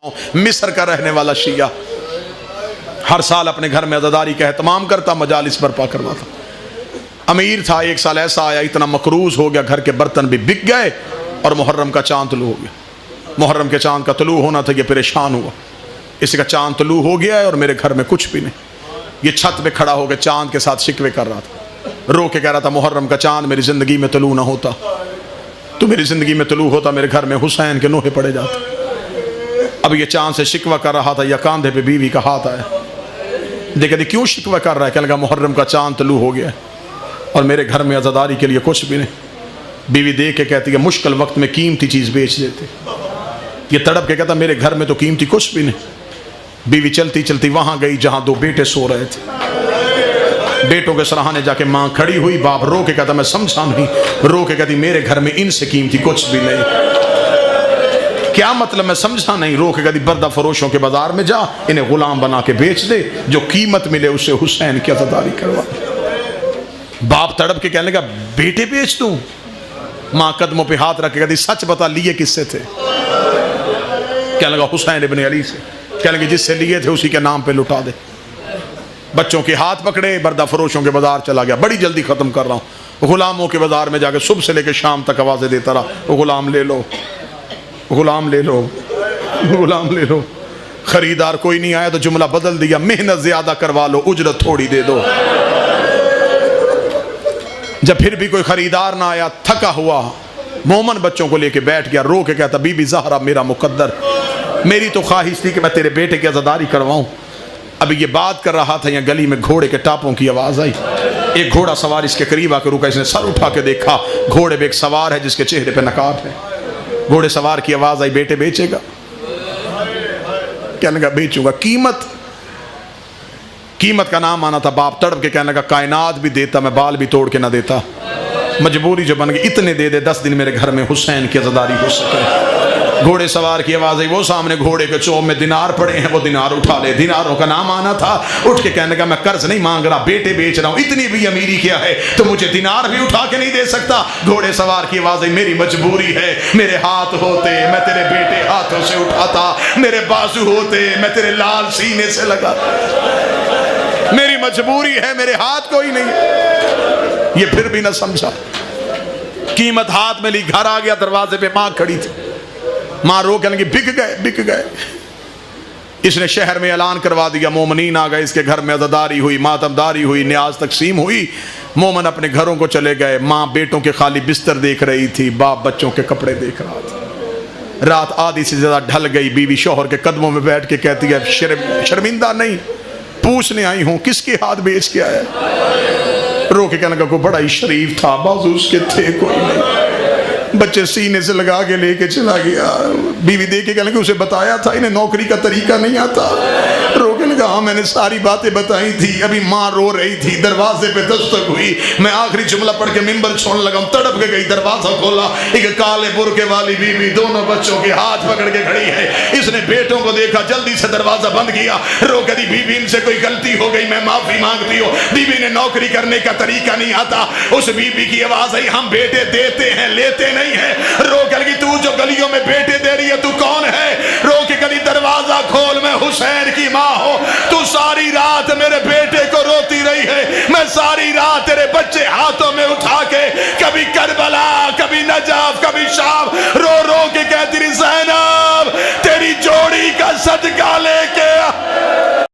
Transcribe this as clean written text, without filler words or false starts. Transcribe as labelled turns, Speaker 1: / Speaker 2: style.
Speaker 1: مصر کا رہنے والا شیعہ ہر سال اپنے گھر میں عزاداری کا اہتمام کرتا، مجالس برپا کرواتا. امیر تھا. ایک سال ایسا آیا اتنا مقروض ہو گیا، گھر کے برتن بھی بک گئے اور محرم کا چاند طلوع ہو گیا. محرم کے چاند کا طلوع ہونا تھا، یہ پریشان ہوا. اس کا چاند طلوع ہو گیا ہے اور میرے گھر میں کچھ بھی نہیں. یہ چھت پہ کھڑا ہو کے چاند کے ساتھ شکوے کر رہا تھا، رو کے کہہ رہا تھا محرم کا چاند میری زندگی میں طلوع نہ ہوتا تو میری زندگی میں طلوع ہوتا، میرے گھر میں حسین کے نوحے پڑے جاتے. اب یہ چاند سے شکوہ کر رہا تھا، یا کاندھے پہ بیوی کا ہاتھ آیا. دیکھا دی کیوں شکوہ کر رہا ہے؟ کہنے لگا محرم کا چاند طلوع ہو گیا اور میرے گھر میں عزاداری کے لیے کچھ بھی نہیں. بیوی دیکھ کے کہتی ہے مشکل وقت میں قیمتی چیز بیچ دیتے. یہ تڑپ کے کہتا میرے گھر میں تو قیمتی کچھ بھی نہیں. بیوی چلتی چلتی وہاں گئی جہاں دو بیٹے سو رہے تھے. بیٹوں کے سراہانے جا کے ماں کھڑی ہوئی. باپ رو کے کہتا میں سمجھا نہیں. رو کے کہتی میرے گھر میں ان سے قیمتی کچھ بھی نہیں. کیا مطلب؟ میں سمجھا نہیں. رو کے کہتی بردہ فروشوں کے بازار میں جا، انہیں غلام بنا کے بیچ دے، جو قیمت ملے اسے حسین کی عزاداری کروا. باپ تڑپ کے کہنے لگا بیٹے بیچ دوں؟ ماں قدموں پہ ہاتھ رکھ کے کہتی سچ بتا لیے کس سے تھے؟ کہنے لگا حسین ابن علی سے. کہنے لگا جس سے لیے تھے اسی کے نام پہ لٹا دے. بچوں کے ہاتھ پکڑے، بردہ فروشوں کے بازار چلا گیا. بڑی جلدی ختم کر رہا ہوں. غلاموں کے بازار میں جا کے صبح سے لے کے شام تک آوازیں دیتا رہا غلام لے لو، غلام لے لو، غلام لے لو. خریدار کوئی نہیں آیا تو جملہ بدل دیا محنت زیادہ کروا لو، اجرت تھوڑی دے دو. جب پھر بھی کوئی خریدار نہ آیا، تھکا ہوا مومن بچوں کو لے کے بیٹھ گیا. رو کے کہتا بی بی زہرا میرا مقدر، میری تو خواہش تھی کہ میں تیرے بیٹے کی عزاداری کرواؤں. ابھی یہ بات کر رہا تھا، یہاں گلی میں گھوڑے کے ٹاپوں کی آواز آئی. ایک گھوڑا سوار اس کے قریب آ کے رکا. اس نے سر اٹھا کے دیکھا، گھوڑے پہ ایک سوار ہے جس کے چہرے پہ نقاب ہے. گھوڑے سوار کی آواز آئی بیٹے بیچے گا؟ کہنے لگا بیچوں گا. قیمت کا نام آنا تھا. باپ تڑپ کے کہنے لگا کائنات بھی دیتا میں بال بھی توڑ کے نہ دیتا. مجبوری جو بن گئی اتنے دے دے 10 دن میرے گھر میں حسین کی عزاداری ہو سکے. گھوڑے سوار کی آواز آئی. وہ سامنے گھوڑے کے چوب میں دینار پڑے ہیں، وہ دینار اٹھا لے. دیناروں کا نام آنا تھا. اٹھ کے کہنے لگا میں قرض نہیں مانگ رہا، بیٹے بیچ رہا ہوں. اتنی بھی امیری کیا ہے تو مجھے دینار بھی اٹھا کے نہیں دے سکتا. گھوڑے سوار کی آواز آئی میری مجبوری ہے. میرے ہاتھ ہوتے میں تیرے بیٹے ہاتھوں سے اٹھاتا، میرے بازو ہوتے میں تیرے لال سینے سے لگاتا. میری مجبوری ہے، میرے ہاتھ کوئی نہیں. یہ پھر بھی نہ سمجھا. قیمت ہاتھ میں لی، گھر آ گیا. دروازے پہ ماں کھڑی تھی. ماں رو کہنے لگی بک گئے بک گئے. اس نے شہر میں اعلان کروا دیا. مومنین آ گئے. اس کے گھر میں عزاداری ہوئی، ماتمداری ہوئی، نیاز تقسیم ہوئی. مومن اپنے گھروں کو چلے گئے. ماں بیٹوں کے خالی بستر دیکھ رہی تھی، باپ بچوں کے کپڑے دیکھ رہا تھا. رات آدھی سے زیادہ ڈھل گئی. بیوی شوہر کے قدموں میں بیٹھ کے کہتی ہے شرمندہ نہیں، پوچھنے آئی ہوں کس کے ہاتھ بیچ کے آیا؟ رو کے کہنے کا کوئی بڑا ہی شریف تھا، بازو اس کے تھے کوئی نہیں. بچے سینے سے لگا کے لے کے چلا گیا. بیوی دیکھ کے کہنے کہ اسے بتایا تھا انہیں نوکری کا طریقہ نہیں آتا. رو کے کہا ہاں میں نے ساری باتیں بتائی تھی. ابھی ماں رو رہی تھی. دروازے پہ دستک ہوئی. میں آخری جملہ پڑھ کے ممبر چھوڑنے لگا. تڑپ کے گئی. دروازہ کھولا. ایک کالے برقعے والی بیوی دونوں بچوں کے ہاتھ پکڑ کے کھڑی ہے. اس نے بیٹوں کو دیکھا، جلدی سے دروازہ بند کیا. رو کے دی بیوی ان سے کوئی غلطی ہو گئی، میں معافی مانگتی ہوں. بیوی نے نوکری کرنے کا طریقہ نہیں آتا. اس بیوی کی آواز آئی ہم بیٹے دیتے ہیں لیتے نہیں ہے. رو کے لگی تو جو گلیوں میں بیٹے دے رہی ہے تو کون ہے؟ رو کے کہی دروازہ کھول، میں حسین کی ماں ہوں. تو ساری رات میرے بیٹے کو روتی رہی ہے. میں ساری رات تیرے بچے ہاتھوں میں اٹھا کے کبھی کربلا کبھی نجف کبھی شام رو رو کے کہتی رہی زینب تیری جوڑی کا صدقہ